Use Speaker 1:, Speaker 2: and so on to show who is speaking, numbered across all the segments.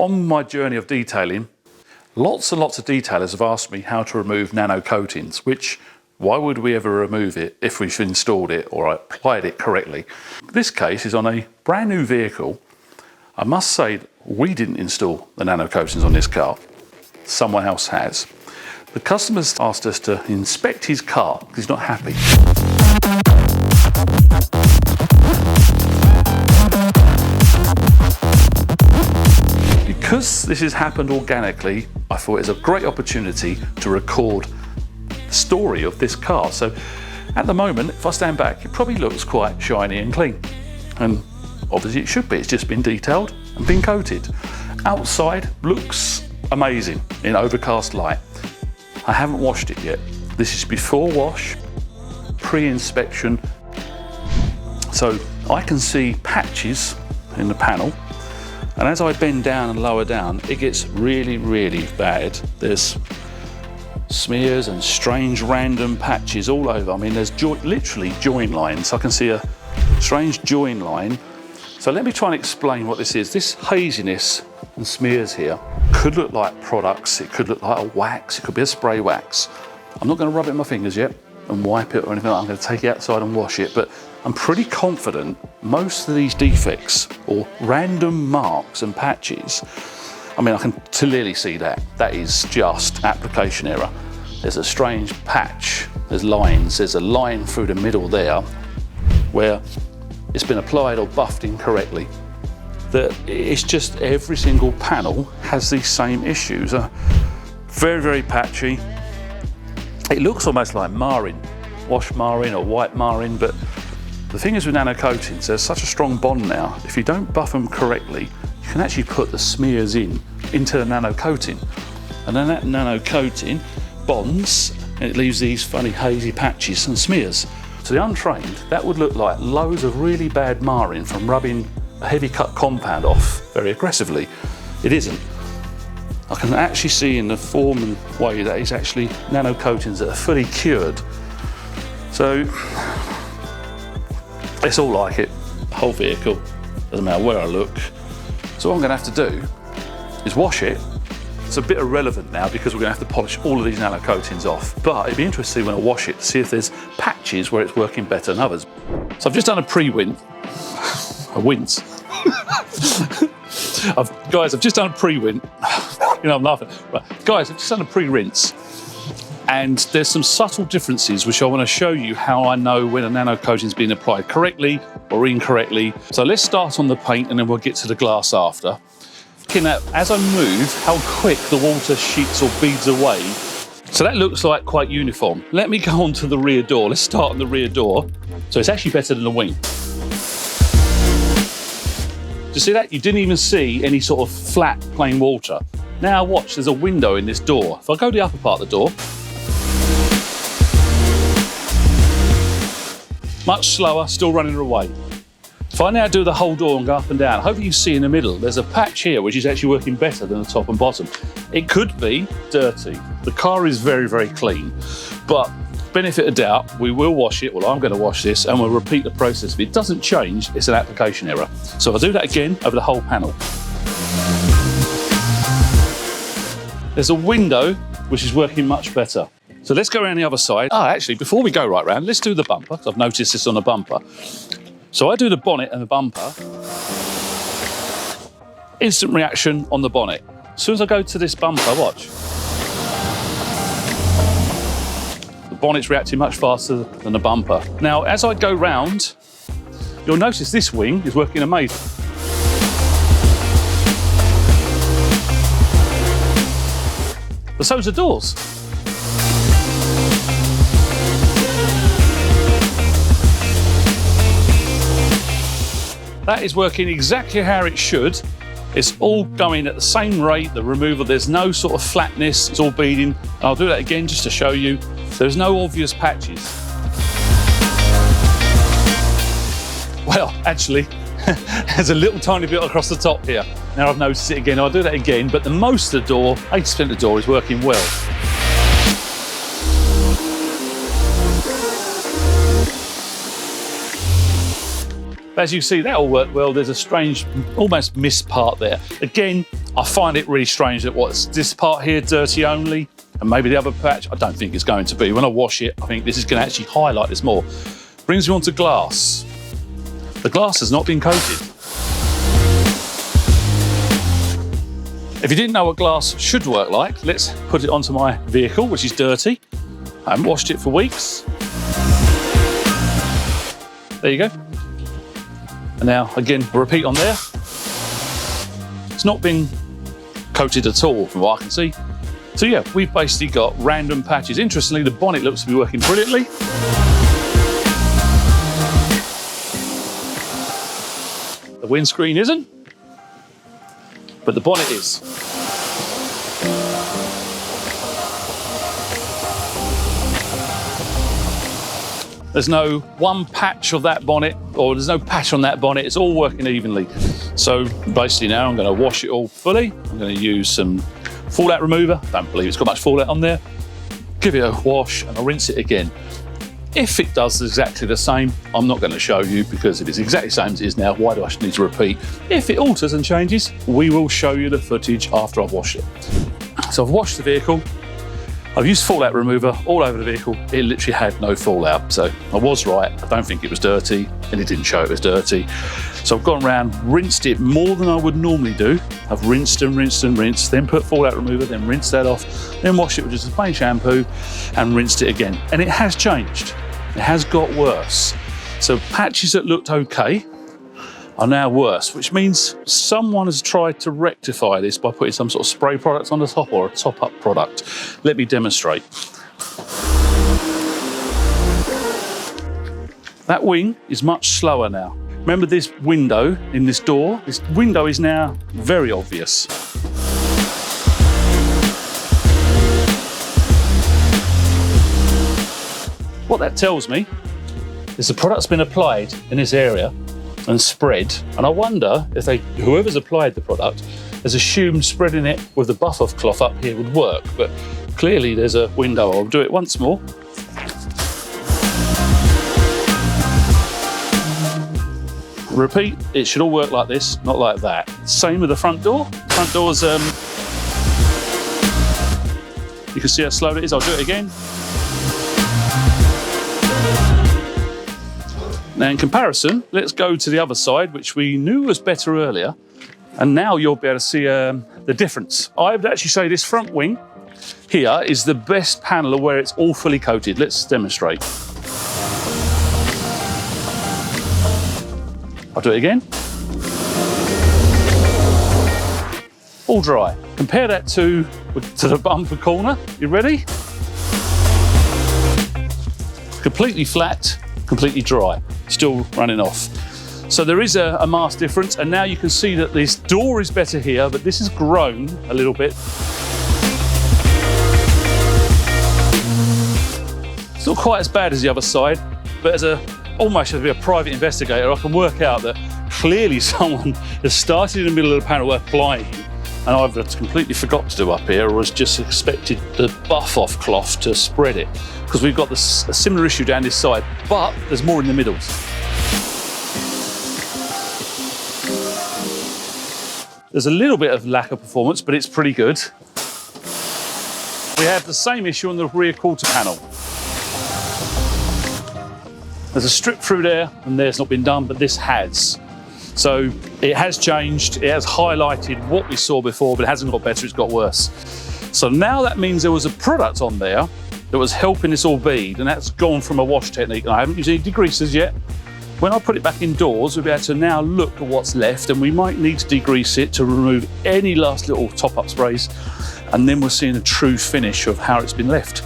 Speaker 1: On my journey of detailing, lots and lots of detailers have asked me how to remove nano coatings, which why would we ever remove it if we've installed it or applied it correctly? This case is on a brand new vehicle. I must say we didn't install the nano coatings on this car. Someone else has. The customer's asked us to inspect his car because he's not happy. Because this has happened organically, I thought it's a great opportunity to record the story of this car. So at the moment, if I stand back, it probably looks quite shiny and clean. And obviously it should be, it's just been detailed and been coated. Outside looks amazing in overcast light. I haven't washed it yet. This is before wash, pre-inspection. So I can see patches in the panel. And as I bend down and lower down, it gets really, really bad. There's smears and strange random patches all over. I mean, there's literally join lines. I can see a strange join line. So let me try and explain what this is. This haziness and smears here could look like products. It could look like a wax. It could be a spray wax. I'm not going to rub it in my fingers yet and wipe it or anything. I'm going to take it outside and wash it. But I'm pretty confident most of these defects or random marks and patches, I mean, I can clearly see that. That is just application error. There's a strange patch, there's lines, there's a line through the middle there where it's been applied or buffed incorrectly. It's just every single panel has these same issues. Very, very patchy. It looks almost like marine, wash marine or white marine, but the thing is with nano coatings, there's such a strong bond now. If you don't buff them correctly, you can actually put the smears into the nano coating. And then that nano coating bonds and it leaves these funny hazy patches and smears. To the untrained, that would look like loads of really bad marine from rubbing a heavy cut compound off very aggressively. It isn't. I can actually see in the form and way that it's actually nano coatings that are fully cured. So it's all like it, the whole vehicle, doesn't matter where I look. So what I'm going to have to do is wash it. It's a bit irrelevant now because we're going to have to polish all of these nano coatings off, but it'd be interesting when I wash it to see if there's patches where it's working better than others. So I've just done a pre-wince. A wince. Guys, I've just done a pre-wince. You know, I'm laughing. Right. Guys, I've just done a pre-rinse. And there's some subtle differences which I want to show you how I know when a nano coating's been applied correctly or incorrectly. So let's start on the paint and then we'll get to the glass after. Looking at, as I move, how quick the water sheets or beads away. So that looks like quite uniform. Let me go on to the rear door. Let's start on the rear door. So it's actually better than the wing. Do you see that? You didn't even see any sort of flat, plain water. Now watch, there's a window in this door. If I go to the upper part of the door, much slower, still running away. If I now do the whole door and go up and down, hopefully you see in the middle, there's a patch here which is actually working better than the top and bottom. It could be dirty. The car is very, very clean, but benefit of doubt, we will wash it. Well, I'm going to wash this and we'll repeat the process. If it doesn't change, it's an application error. So I'll do that again over the whole panel. There's a window which is working much better. So let's go around the other side. Actually, before we go right round, let's do the bumper, because I've noticed this on the bumper. So I do the bonnet and the bumper. Instant reaction on the bonnet. As soon as I go to this bumper, watch. The bonnet's reacting much faster than the bumper. Now, as I go round, you'll notice this wing is working amazing. But so's the doors. That is working exactly how it should. It's all going at the same rate, the removal, there's no sort of flatness, it's all beading. And I'll do that again just to show you. There's no obvious patches. Well, actually, there's a little tiny bit across the top here. Now I've noticed it again, I'll do that again, but the most of the door, 80% of the door is working well. As you see, that all worked well. There's a strange, almost missed part there. Again, I find it really strange that what's this part here dirty only, and maybe the other patch, I don't think it's going to be. When I wash it, I think this is going to actually highlight this more. Brings me on to glass. The glass has not been coated. If you didn't know what glass should work like, let's put it onto my vehicle, which is dirty. I haven't washed it for weeks. There you go. And now, again, a repeat on there. It's not been coated at all from what I can see. So yeah, we've basically got random patches. Interestingly, the bonnet looks to be working brilliantly. The windscreen isn't, but the bonnet is. There's no one patch of that bonnet, or there's no patch on that bonnet. It's all working evenly. So basically now I'm going to wash it all fully. I'm going to use some fallout remover. Don't believe it's got much fallout on there. Give it a wash and I'll rinse it again. If it does exactly the same, I'm not going to show you, because if it's exactly the same as it is now, why do I need to repeat? If it alters and changes, we will show you the footage after I've washed it. So I've washed the vehicle. I've used fallout remover all over the vehicle. It literally had no fallout. So I was right. I don't think it was dirty, and it didn't show it was dirty. So I've gone around, rinsed it more than I would normally do. I've rinsed and rinsed and rinsed, then put fallout remover, then rinsed that off, then washed it with just a plain shampoo and rinsed it again. And it has changed. It has got worse. So patches that looked okay are now worse, which means someone has tried to rectify this by putting some sort of spray product on the top, or a top-up product. Let me demonstrate. That wing is much slower now. Remember this window in this door? This window is now very obvious. What that tells me is the product's been applied in this area and spread, and I wonder if whoever's applied the product has assumed spreading it with the buff-off cloth up here would work, but clearly there's a window. I'll do it once more. Repeat, it should all work like this, not like that. Same with the front door. Front door's, you can see how slow it is. I'll do it again. Now in comparison, let's go to the other side, which we knew was better earlier. And now you'll be able to see the difference. I would actually say this front wing here is the best panel of where it's all fully coated. Let's demonstrate. I'll do it again. All dry. Compare that to the bumper corner. You ready? Completely flat, completely dry. Still running off. So there is a mass difference, and now you can see that this door is better here, but this has grown a little bit. It's not quite as bad as the other side, but as almost as a private investigator, I can work out that clearly someone has started in the middle of the panel applying, and either completely forgot to do up here, or has just expected the buff-off cloth to spread it. Because we've got a similar issue down this side, but there's more in the middles. There's a little bit of lack of performance, but it's pretty good. We have the same issue on the rear quarter panel. There's a strip through there, and there's not been done, but this has. So it has changed, it has highlighted what we saw before, but it hasn't got better, it's got worse. So now that means there was a product on there that was helping this all bead, and that's gone from a wash technique. And I haven't used any degreasers yet. When I put it back indoors, we'll be able to now look at what's left, and we might need to degrease it to remove any last little top-up sprays, and then we're seeing a true finish of how it's been left.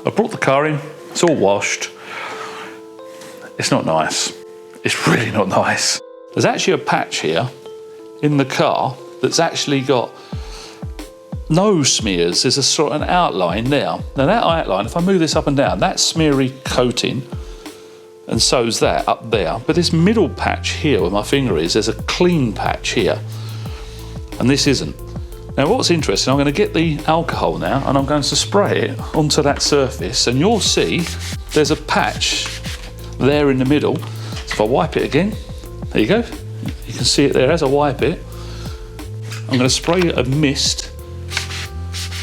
Speaker 1: I brought the car in, it's all washed. It's not nice. It's really not nice. There's actually a patch here in the car that's actually got no smears. There's a sort of an outline there. Now that outline, if I move this up and down, that's smeary coating, and so's that up there. But this middle patch here where my finger is, there's a clean patch here, and this isn't. Now what's interesting, I'm going to get the alcohol now, and I'm going to spray it onto that surface, and you'll see there's a patch there in the middle. So if I wipe it again, There you go. You can see it there as I wipe it. I'm going to spray a mist,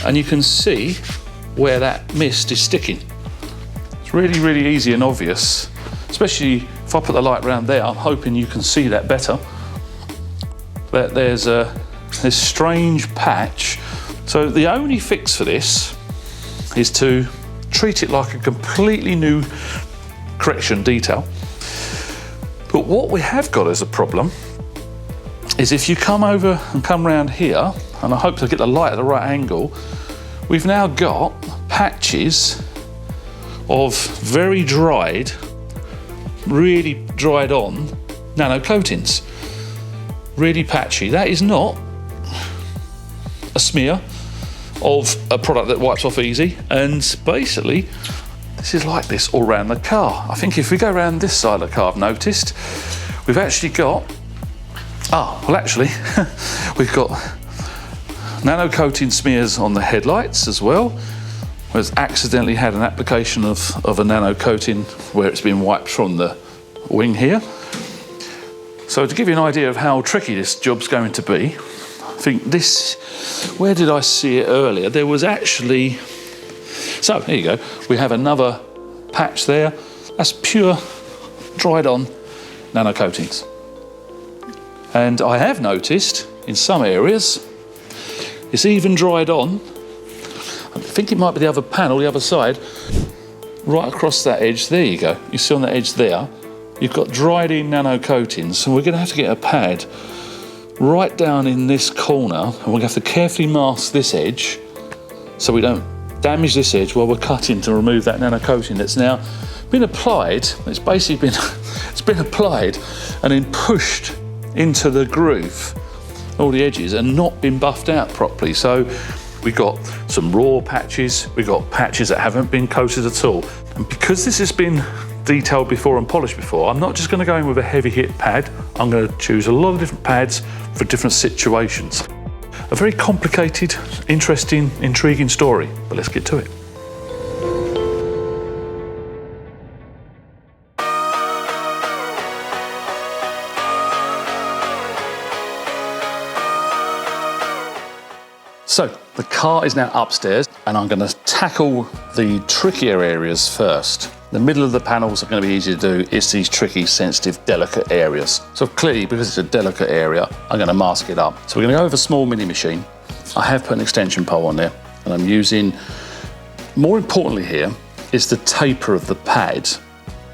Speaker 1: and you can see where that mist is sticking. It's really, really easy and obvious, especially if I put the light around there. I'm hoping you can see that better. But there's this strange patch. So the only fix for this is to treat it like a completely new correction detail. But what we have got as a problem is if you come over and come round here, and I hope to get the light at the right angle, we've now got patches of very dried, really dried on nano coatings. Really patchy. That is not a smear of a product that wipes off easy, and basically this is like this all around the car. I think if we go around this side of the car, I've noticed we've actually got we've got nano coating smears on the headlights as well. Whereas accidentally had an application of a nano coating where it's been wiped from the wing here. So to give you an idea of how tricky this job's going to be, I think this, where did I see it earlier? There was actually, so here you go. We have another patch there. That's pure dried on nano coatings. And I have noticed in some areas, it's even dried on. I think it might be the other panel, the other side, right across that edge. There you go. You see on the edge there, you've got dried in nano coatings. So we're going to have to get a pad right down in this corner, and we're going to have to carefully mask this edge so we don't damage this edge while we're cutting to remove that nano coating that's now been applied. It's basically been applied and then pushed into the groove, all the edges, and not been buffed out properly. So we've got some raw patches, we've got patches that haven't been coated at all. And because this has been detailed before and polished before, I'm not just going to go in with a heavy hit pad. I'm going to choose a lot of different pads for different situations. A very complicated, interesting, intriguing story, but let's get to it. So the car is now upstairs, and I'm going to tackle the trickier areas first. The middle of the panels are going to be easy to do. It's these tricky, sensitive, delicate areas. So clearly, because it's a delicate area, I'm going to mask it up. So we're going to go with a small mini machine. I have put an extension pole on there, and I'm using, more importantly here, is the taper of the pad,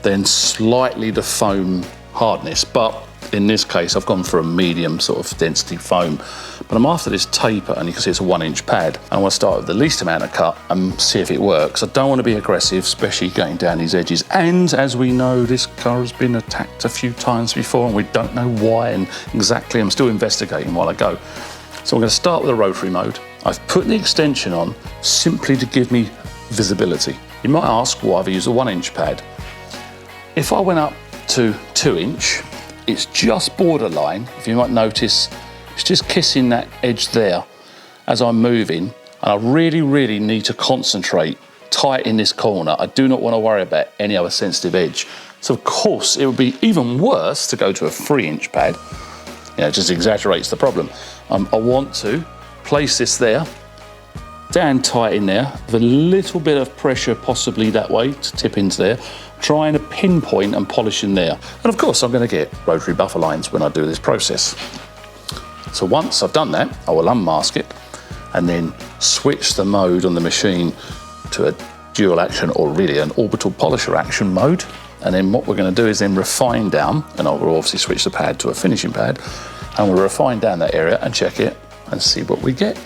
Speaker 1: then slightly the foam hardness. But in this case, I've gone for a medium sort of density foam. But I'm after this taper, and you can see it's a 1-inch pad. And I want to start with the least amount of cut and see if it works. I don't want to be aggressive, especially going down these edges. And as we know, this car has been attacked a few times before, and we don't know why and exactly. I'm still investigating while I go. So I'm going to start with the rotary mode. I've put the extension on simply to give me visibility. You might ask why I've used a 1-inch pad. If I went up to 2-inch, it's just borderline. If you might notice, it's just kissing that edge there as I'm moving. And I really, really need to concentrate tight in this corner. I do not want to worry about any other sensitive edge. So of course, it would be even worse to go to a 3-inch pad. You know, it just exaggerates the problem. I want to place this there, down tight in there, with a little bit of pressure possibly that way to tip into there, trying to pinpoint and polish in there. And of course, I'm going to get rotary buffer lines when I do this process. So once I've done that, I will unmask it and then switch the mode on the machine to a dual action, or really an orbital polisher action mode. And then what we're going to do is then refine down, and I will obviously switch the pad to a finishing pad, and we'll refine down that area and check it and see what we get.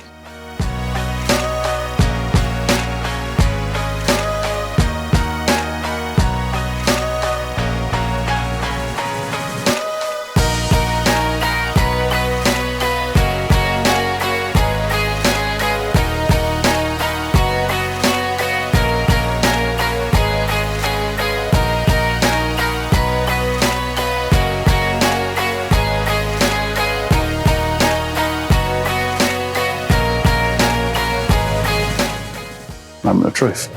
Speaker 1: Moment of truth.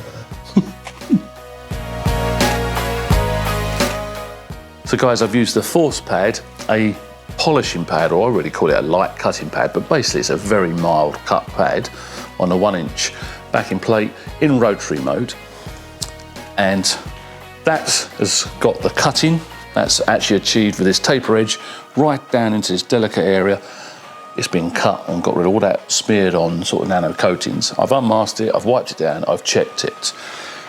Speaker 1: So guys, I've used the force pad, a polishing pad, or I really call it a light cutting pad, but basically it's a very mild cut pad on a 1-inch backing plate in rotary mode. And that has got the cutting that's actually achieved with this taper edge right down into this delicate area. It's been cut and got rid of all that smeared on sort of nano coatings. I've unmasked it, I've wiped it down, I've checked it.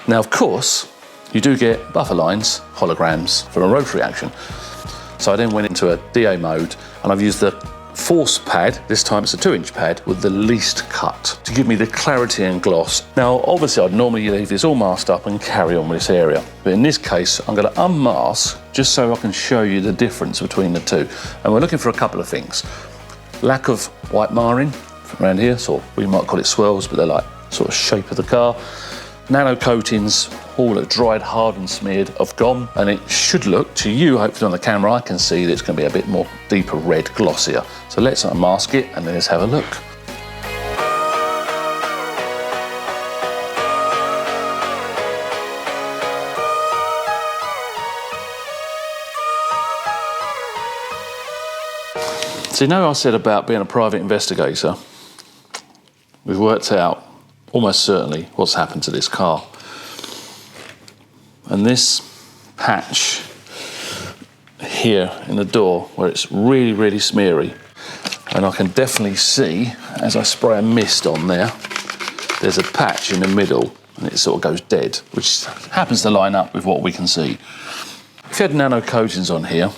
Speaker 1: Now, of course, you do get buffer lines, holograms from a rotary action. So I then went into a DA mode and I've used the force pad, this time it's a 2-inch pad, with the least cut to give me the clarity and gloss. Now, obviously I'd normally leave this all masked up and carry on with this area. But in this case, I'm gonna unmask just so I can show you the difference between the two. And we're looking for a couple of things. Lack of white marring around here, so we might call it swirls, but they're like sort of shape of the car. Nano coatings, all that dried, hard and smeared, have gone, and it should look to you, hopefully on the camera, I can see that it's going to be a bit more deeper red, glossier. So let's unmask it and then let's have a look. So you know I said about being a private investigator? We've worked out almost certainly what's happened to this car. And this patch here in the door where it's really, really smeary, and I can definitely see as I spray a mist on there, there's a patch in the middle and it sort of goes dead, which happens to line up with what we can see. If you had nano coatings on here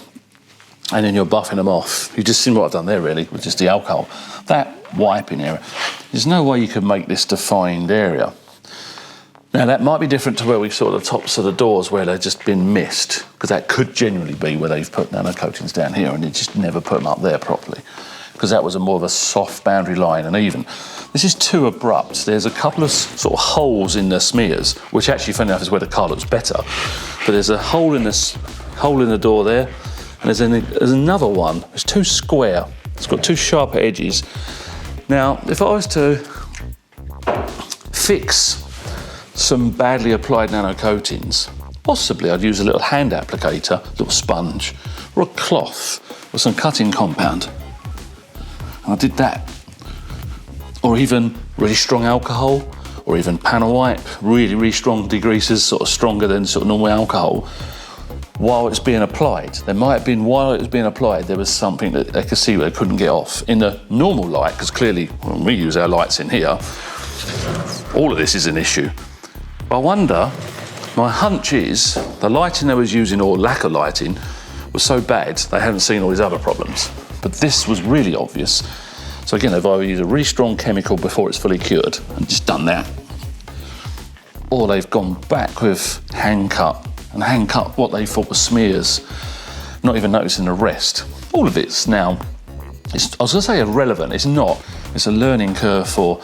Speaker 1: and then you're buffing them off, you just seen what I've done there really with just the alcohol. That wiping area, there's no way you could make this defined area. Now that might be different to where we've sort of the tops of the doors where they've just been missed, because that could genuinely be where they've put nano coatings down here and they just never put them up there properly, because that was a more of a soft boundary line and even. This is too abrupt. There's a couple of sort of holes in the smears, which actually, funny enough, is where the car looks better. But there's a hole in the door there, and there's another one. It's too square. It's got two sharper edges. Now, if I was to fix some badly applied nano coatings, possibly I'd use a little hand applicator, a little sponge, or a cloth, or some cutting compound. And I did that. Or even really strong alcohol, or even panel wipe, really, really strong degreasers, sort of stronger than sort of normal alcohol, while it's being applied. There might have been, while it was being applied, there was something that they could see where they couldn't get off. In the normal light, because clearly when we use our lights in here, all of this is an issue. But I wonder, my hunch is, the lighting they was using, or lack of lighting, was so bad they hadn't seen all these other problems. But this was really obvious. So again, if I use a really strong chemical before it's fully cured, and just done that, or they've gone back with hand cut, and hand cut what they thought were smears, not even noticing the rest. All of it's now, I was going to say irrelevant, it's not. It's a learning curve for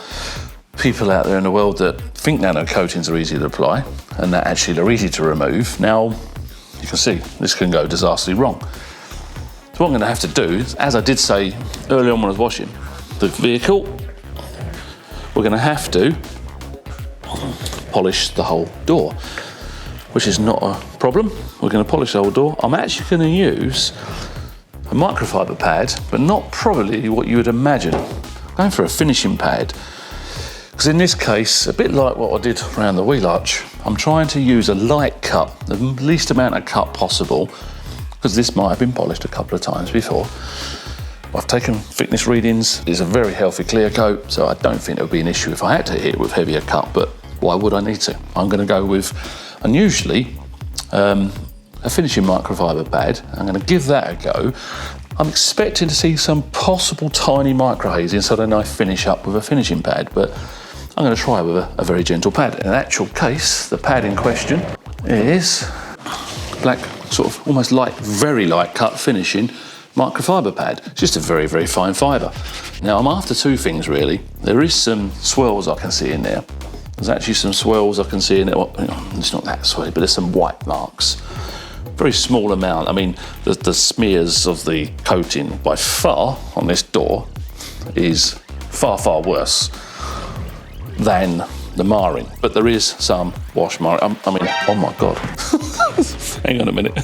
Speaker 1: people out there in the world that think nano coatings are easy to apply and that actually they're easy to remove. Now, you can see this can go disastrously wrong. So what I'm going to have to do is, as I did say earlier on when I was washing the vehicle, we're going to have to polish the whole door, which is not a problem. We're going to polish the whole door. I'm actually going to use a microfiber pad, but not probably what you would imagine. I'm going for a finishing pad, because in this case, a bit like what I did around the wheel arch, I'm trying to use a light cut, the least amount of cut possible, because this might have been polished a couple of times before. I've taken thickness readings. It's a very healthy clear coat, so I don't think it would be an issue if I had to hit it with heavier cut, but why would I need to? I'm going to go with, unusually, a finishing microfiber pad. I'm going to give that a go. I'm expecting to see some possible tiny micro hazing, so then I finish up with a finishing pad, but I'm going to try with a very gentle pad. In actual case, the pad in question is black, sort of almost light, very light cut finishing microfiber pad. It's just a very, very fine fibre. Now, I'm after two things really. There is some swirls I can see in there. There's actually some swirls I can see in it. Well, it's not that swirly, but there's some white marks. Very small amount. I mean, the smears of the coating by far on this door is far, far worse than the marring. But there is some wash marring. I mean, oh my God. Hang on a minute.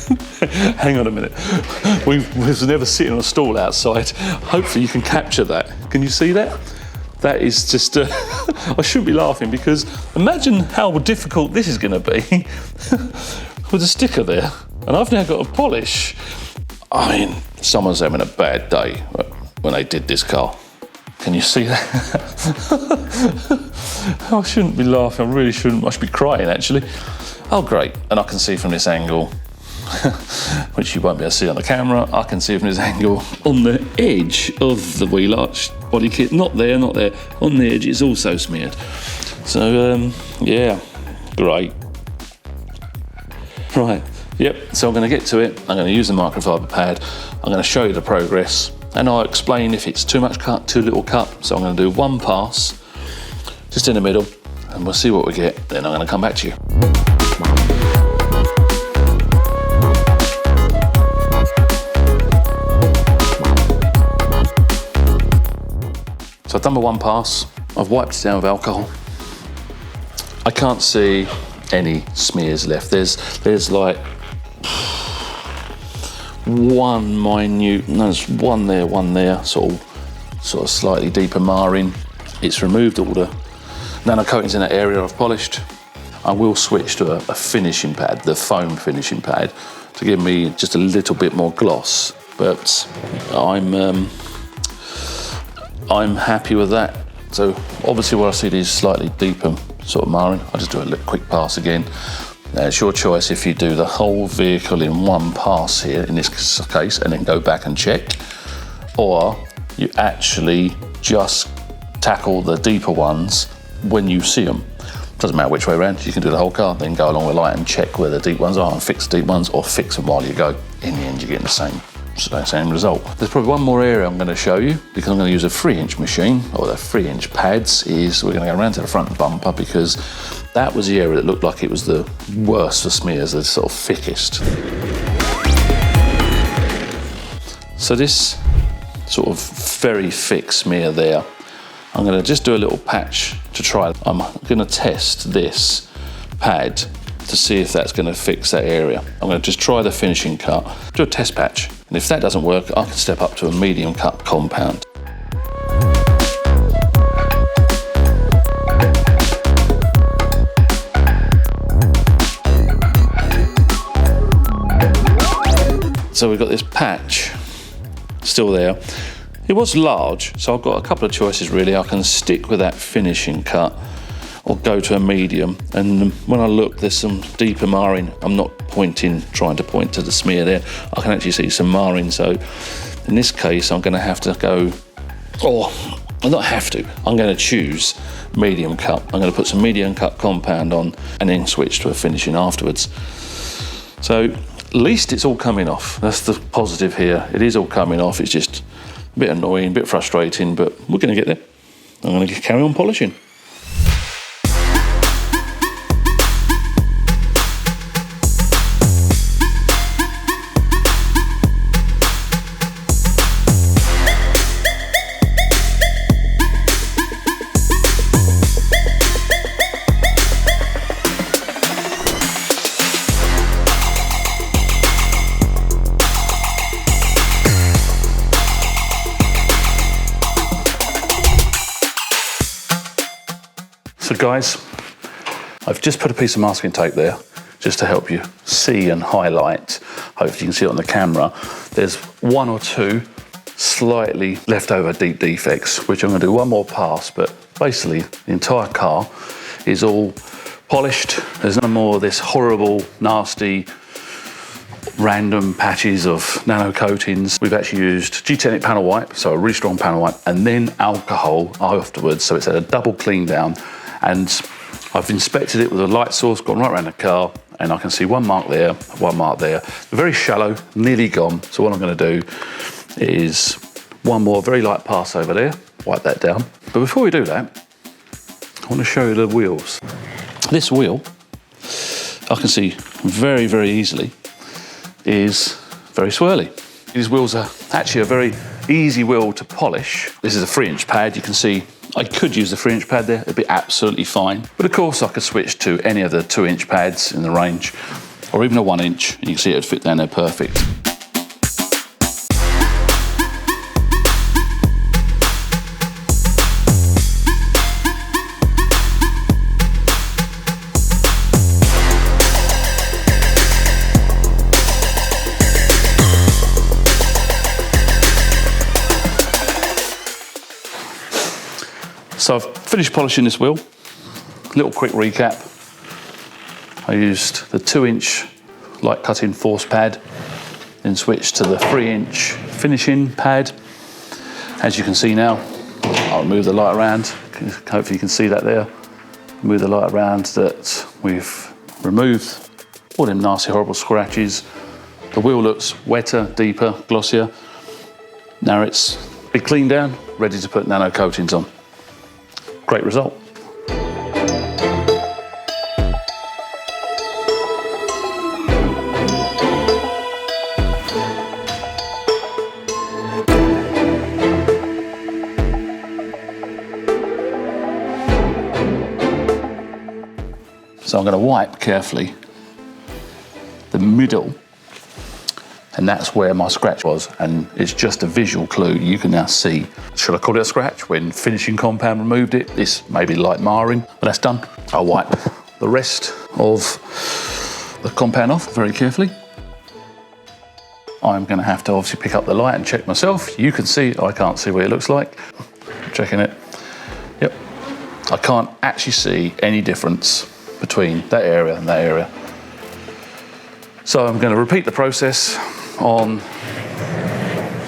Speaker 1: Hang on a minute. We was never sitting on a stall outside. Hopefully you can capture that. Can you see that? That is just, I shouldn't be laughing because imagine how difficult this is going to be with a sticker there. And I've now got to polish. I mean, someone's having a bad day when they did this car. Can you see that? I shouldn't be laughing, I really shouldn't. I should be crying actually. Oh great, and I can see from this angle, which you won't be able to see on the camera, I can see from this angle on the edge of the wheel arch body kit, not there, on the edge it's also smeared. So yeah, great. Right, yep, so I'm going to get to it. I'm going to use the microfiber pad. I'm going to show you the progress and I'll explain if it's too much cut, too little cut. So I'm going to do one pass, just in the middle, and we'll see what we get. Then I'm going to come back to you. So I've done my one pass, I've wiped it down with alcohol. I can't see any smears left. There's like one minute, no, there's one there, sort of slightly deeper marring. It's removed all the nano coatings in that area I've polished. I will switch to a finishing pad, the foam finishing pad, to give me just a little bit more gloss, but I'm happy with that. So obviously where I see these slightly deeper sort of marring, I'll just do a little quick pass again. Now it's your choice if you do the whole vehicle in one pass here, in this case, and then go back and check, or you actually just tackle the deeper ones when you see them. Doesn't matter which way around, you can do the whole car, then go along the light and check where the deep ones are and fix the deep ones, or fix them while you go. In the end, you're getting the same result. There's probably one more area I'm going to show you because I'm going to use a 3-inch machine, or the 3-inch pads. We're going to go around to the front bumper because that was the area that looked like it was the worst for smears, the sort of thickest. So this sort of very thick smear there, I'm going to just do a little patch to try. I'm going to test this pad to see if that's going to fix that area. I'm going to just try the finishing cut, do a test patch, and if that doesn't work, I can step up to a medium cut compound. So we've got this patch still there. It was large, so I've got a couple of choices really. I can stick with that finishing cut or go to a medium, and when I look, there's some deeper marring. I'm not trying to point to the smear there. I can actually see some marring, so in this case I'm going to have to go, or I not have to, I'm going to choose medium cut. I'm going to put some medium cut compound on and then switch to a finishing afterwards. So at least it's all coming off. That's the positive here. It is all coming off. It's just a bit annoying, a bit frustrating, but we're going to get there. I'm going to carry on polishing. So guys, I've just put a piece of masking tape there just to help you see and highlight. Hopefully you can see it on the camera. There's one or two slightly leftover deep defects, which I'm going to do one more pass, but basically the entire car is all polished. There's no more of this horrible, nasty, random patches of nano coatings. We've actually used G10 panel wipe, so a really strong panel wipe, and then alcohol afterwards, so it's a double clean down. And I've inspected it with a light source, gone right around the car, and I can see one mark there, one mark there. They're very shallow, nearly gone. So what I'm going to do is one more very light pass over there, wipe that down. But before we do that, I want to show you the wheels. This wheel, I can see very, very easily, is very swirly. These wheels are actually a very easy wheel to polish. This is a 3-inch pad. You can see I could use the 3-inch pad there, it'd be absolutely fine. But of course I could switch to any of the 2-inch pads in the range. or even a 1 inch, and you can see it would fit down there perfect. So I've finished polishing this wheel. Little quick recap. I used the 2-inch light cutting force pad, then switched to the 3-inch finishing pad. As you can see now, I'll move the light around. Hopefully you can see that there. Move the light around, that we've removed all them nasty, horrible scratches. The wheel looks wetter, deeper, glossier. Now it's been cleaned down, ready to put nano coatings on. Great result. So I'm going to wipe carefully the middle, and that's where my scratch was, and it's just a visual clue. You can now see, should I call it a scratch? When finishing compound removed it, this may be light marring, but that's done. I'll wipe the rest of the compound off very carefully. I'm going to have to obviously pick up the light and check myself. You can see, I can't see what it looks like. I'm checking it. Yep. I can't actually see any difference between that area and that area. So I'm going to repeat the process on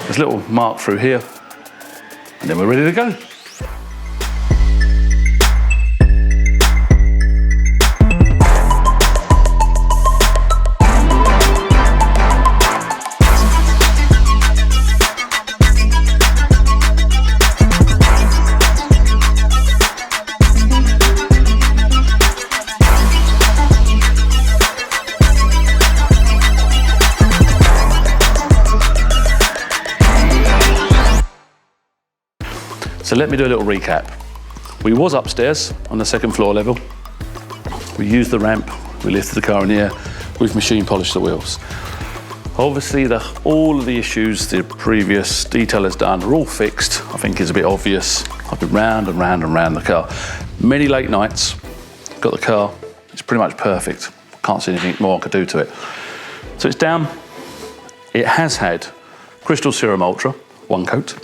Speaker 1: this little mark through here, and then we're ready to go. So let me do a little recap. We was upstairs on the 2nd floor level. We used the ramp, we lifted the car in the air, we've machine polished the wheels. Obviously all of the issues the previous detailer's done are all fixed. I think it's a bit obvious. I've been round and round and round the car. Many late nights, got the car, it's pretty much perfect. Can't see anything more I could do to it. So it's down. It has had Crystal Serum Ultra, 1 coat.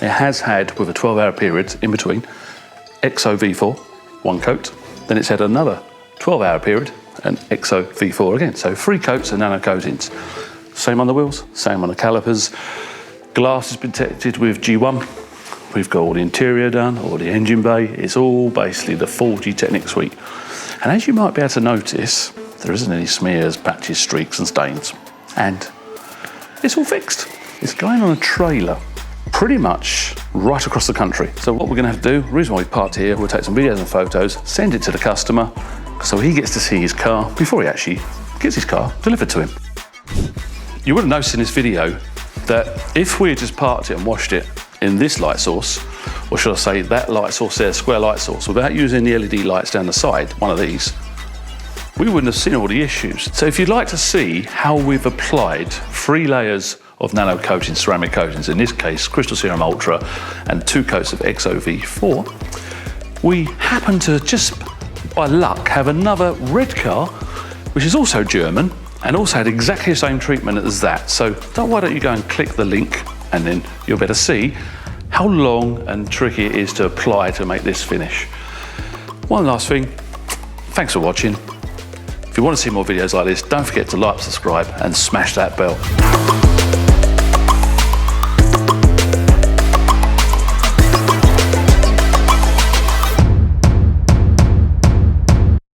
Speaker 1: It has had, with a 12-hour period in between, XO V4, 1 coat. Then it's had another 12-hour period, and XO V4 again. So 3 coats of nano coatings. Same on the wheels, same on the calipers. Glass has been protected with G1. We've got all the interior done, all the engine bay. It's all basically the full G-Technic suite. And as you might be able to notice, there isn't any smears, patches, streaks and stains. And it's all fixed. It's going on a trailer pretty much right across the country. So what we're going to have to do, the reason why we parked here, we'll take some videos and photos, send it to the customer so he gets to see his car before he actually gets his car delivered to him. You would have noticed in this video that if we had just parked it and washed it in this light source, or should I say that light source there, square light source, without using the LED lights down the side, one of these, we wouldn't have seen all the issues. So if you'd like to see how we've applied 3 layers of nano coatings, ceramic coatings, in this case Crystal Serum Ultra, and 2 coats of XO V4, we happen to just by luck have another red car which is also German and also had exactly the same treatment as that. So why don't you go and click the link, and then you'll better see how long and tricky it is to apply to make this finish. One last thing, thanks for watching. If you want to see more videos like this, don't forget to like, subscribe and smash that bell.